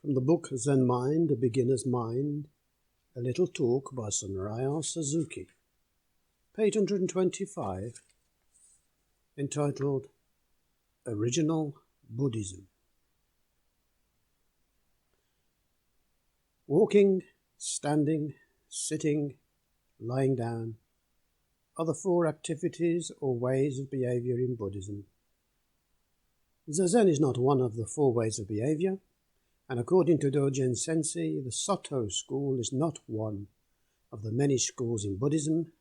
From the book Zen Mind, A Beginner's Mind, a little talk by Shunryu Suzuki, page 125, entitled Original Buddhism. Walking, standing, sitting, lying down are the four activities or ways of behavior in Buddhism. Zazen is not one of the four ways of behavior, and according to Dogen Sensei, the Soto school is not one of the many schools in Buddhism.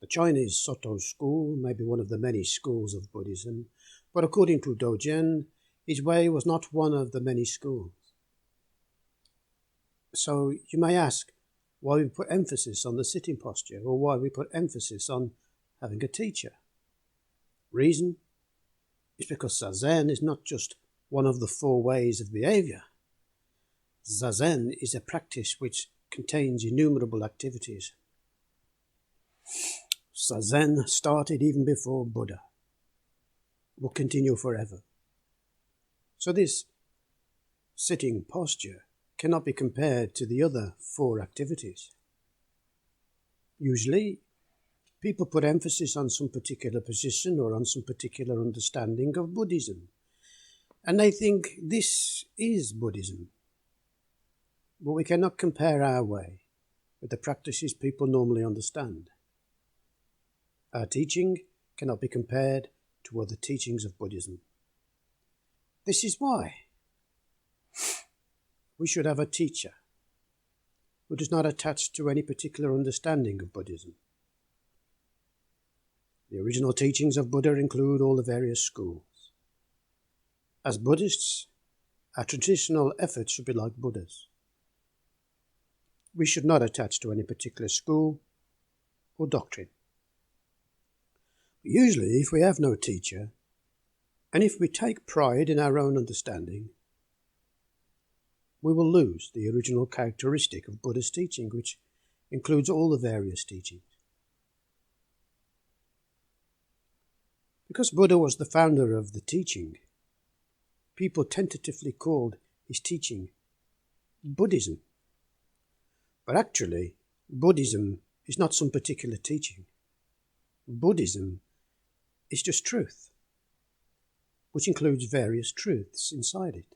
The Chinese Soto school may be one of the many schools of Buddhism, but according to Dogen, his way was not one of the many schools. So you may ask why we put emphasis on the sitting posture, or why we put emphasis on having a teacher. Reason is because Zazen is not just one of the four ways of behavior. Zazen is a practice which contains innumerable activities. Zazen started even before Buddha, will continue forever. So this sitting posture cannot be compared to the other four activities. Usually, people put emphasis on some particular position or on some particular understanding of Buddhism, and they think this is Buddhism. But we cannot compare our way with the practices people normally understand. Our teaching cannot be compared to other teachings of Buddhism. This is why we should have a teacher who does not attach to any particular understanding of Buddhism. The original teachings of Buddha include all the various schools. As Buddhists, our traditional efforts should be like Buddha's. We should not attach to any particular school or doctrine. Usually, if we have no teacher, and if we take pride in our own understanding, we will lose the original characteristic of Buddha's teaching, which includes all the various teachings. Because Buddha was the founder of the teaching, people tentatively called his teaching Buddhism. But actually, Buddhism is not some particular teaching. Buddhism is just truth, which includes various truths inside it.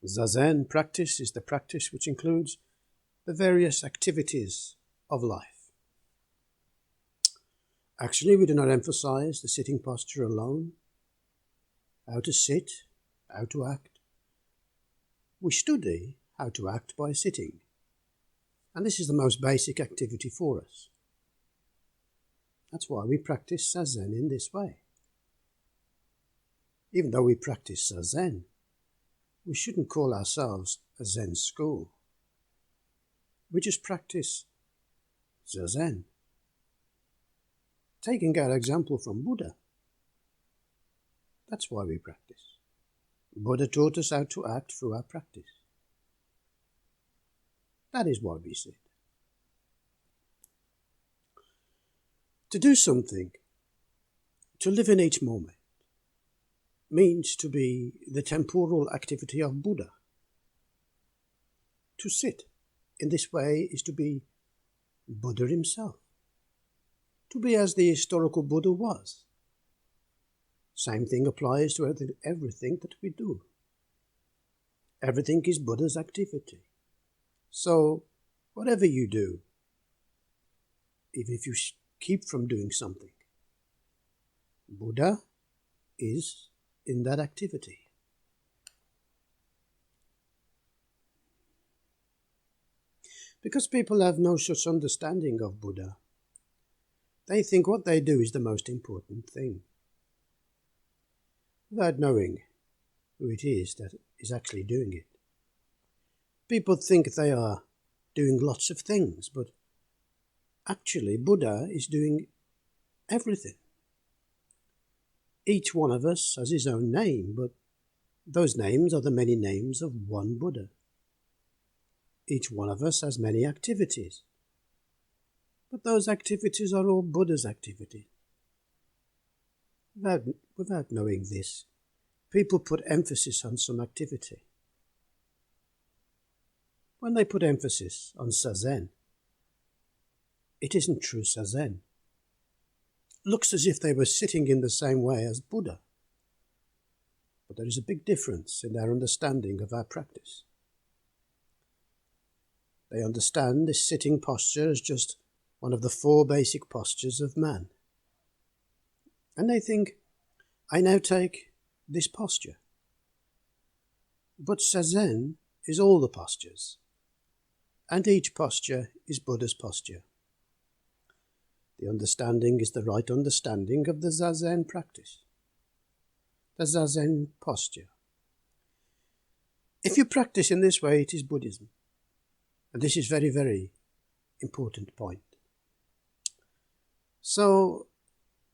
Zazen practice is the practice which includes the various activities of life. Actually, we do not emphasize the sitting posture alone, how to sit, how to act. We study how to act by sitting, and this is the most basic activity for us. That's why we practice Zazen in this way. Even though we practice Zazen, we shouldn't call ourselves a Zen school. We just practice Zazen. Taking our example from Buddha, that's why we practice. Buddha taught us how to act through our practice. That is why we sit. To do something, to live in each moment, means to be the temporal activity of Buddha. To sit in this way is to be Buddha himself. To be as the historical Buddha was. Same thing applies to everything that we do. Everything is Buddha's activity. So, whatever you do, even if you keep from doing something, Buddha is in that activity. Because people have no such understanding of Buddha, they think what they do is the most important thing, without knowing who it is that is actually doing it. People think they are doing lots of things, but actually Buddha is doing everything. Each one of us has his own name, but those names are the many names of one Buddha. Each one of us has many activities, but those activities are all Buddha's activities. Without knowing this, people put emphasis on some activity. When they put emphasis on Zazen, it isn't true Zazen. Looks as if they were sitting in the same way as Buddha. But there is a big difference in their understanding of our practice. They understand this sitting posture as just one of the 4 basic postures of man. And they think, I now take this posture. But Zazen is all the postures, and each posture is Buddha's posture. The understanding is the right understanding of the Zazen practice, the Zazen posture. If you practice in this way, it is Buddhism. And this is very, very important point. So,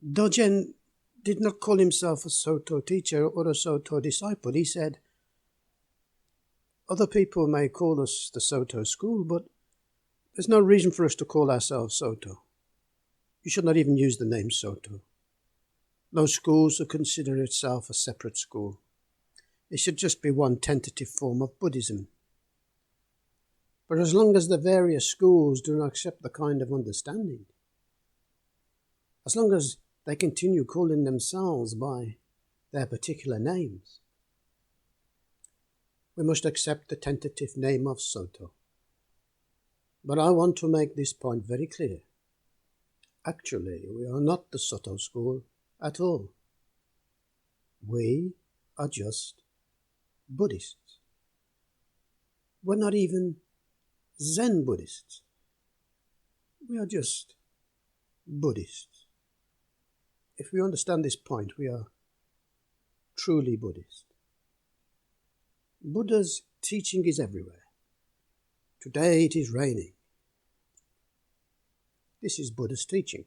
Dogen did not call himself a Soto teacher or a Soto disciple. He said, other people may call us the Soto school, but there's no reason for us to call ourselves Soto. You should not even use the name Soto. No school should consider itself a separate school. It should just be one tentative form of Buddhism. But as long as the various schools do not accept the kind of understanding, as long as they continue calling themselves by their particular names, we must accept the tentative name of Soto. But I want to make this point very clear. Actually, we are not the Soto school at all. We are just Buddhists. We're not even Zen Buddhists. We are just Buddhists. If we understand this point, we are truly Buddhist. Buddha's teaching is everywhere. Today it is raining. This is Buddha's teaching.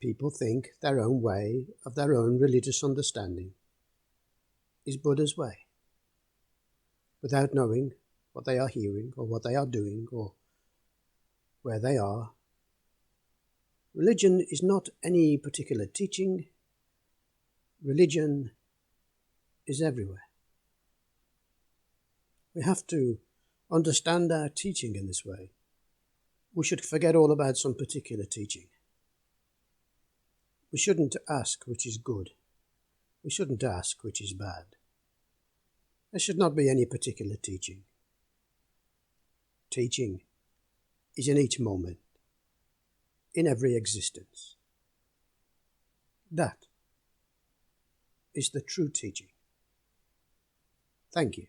People think their own way of their own religious understanding is Buddha's way, without knowing what they are hearing or what they are doing or where they are. Religion is not any particular teaching. Religion is everywhere. We have to understand our teaching in this way. We should forget all about some particular teaching. We shouldn't ask which is good. We shouldn't ask which is bad. There should not be any particular teaching. Teaching is in each moment, in every existence. That is the true teaching. Thank you.